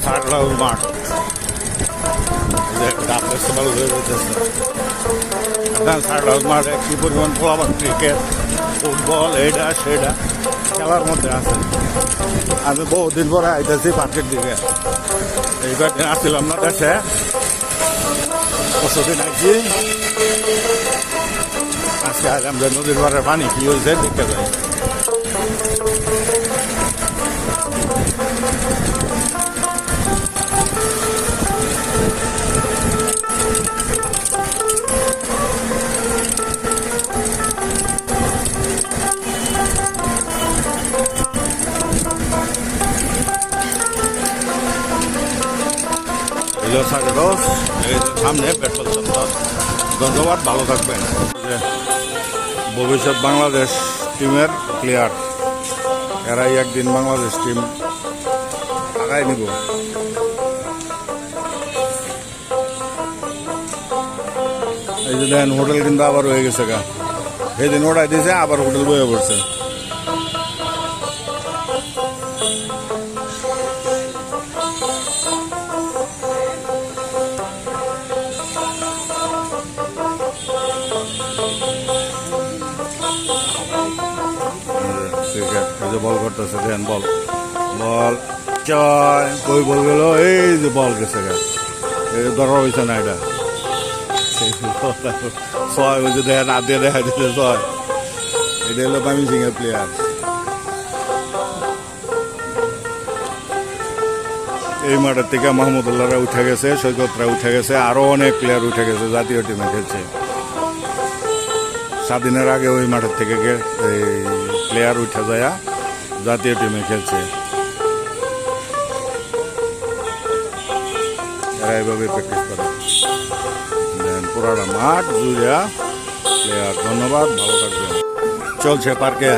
সারলাউর মাঠ ভালো হয়ে যেতেছে। সারলাউর মাঠে কি পরিমাণ পোলাপান ক্রিকেট ফুটবল এইটা সেটা খেলার মধ্যে আছে। আমি বহুদিন পরে আইতেছি পার্কের দিকে। এইবার দিন আসছিলাম না দেশে, পরশুদিন আইছি। আজকে আমরা নদীর পাড়ের পানি কি হয়েছে দেখতে পাই। সামনে পেট্রোল পাম্প। ধন্যবাদ, ভালো থাকবেন। ভবিষ্যৎ বাংলাদেশ টিমের প্লেয়ার, এরাই একদিন বাংলাদেশ টিম আগায় নিব। এই যে দেখেন হোটেল কিন্তু আবার হয়ে গেছে গা, এই দিন ওটাই দিয়েছে আবার হোটেল বয়ে পড়ছে। বল করতেছে, দেন বল বল চয় কই বল গেল, এই যে বল গেছে গা, এই ধরা হয়েছে না এটা ছয় ওই যে দেখা না দিয়ে দেখা দিচ্ছে ছয়। এটা হলো মামি সিং এর প্লেয়ার। এই মাঠের থেকে মাহমুদুল্লাহরা উঠে গেছে, সৈকতরা উঠে গেছে, আরো অনেক প্লেয়ার উঠে গেছে, জাতীয় টিমে খেলছে। স্বাধীনের আগে ওই মাঠের থেকে এই প্লেয়ার উঠে যায় জাতীয় টিমে খেলছে। এরা এইভাবে প্র্যাকটিস করে। পুরাটা মাঠ জুড়িয়া প্লেয়ার। ধন্যবাদ, ভালো থাকবেন। চলছে পার্কে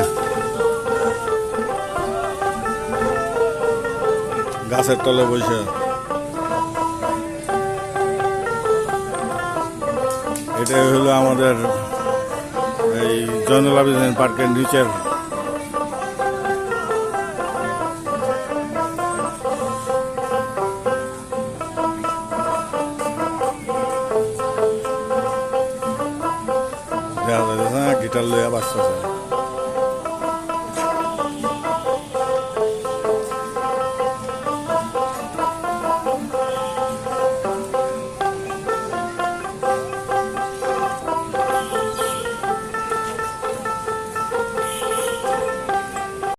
গাছের তলে বসে। এটাই হলো আমাদের এই জয়নুল আবেদিন পার্কের নিচের গিটার লইয়া বাজতেছে।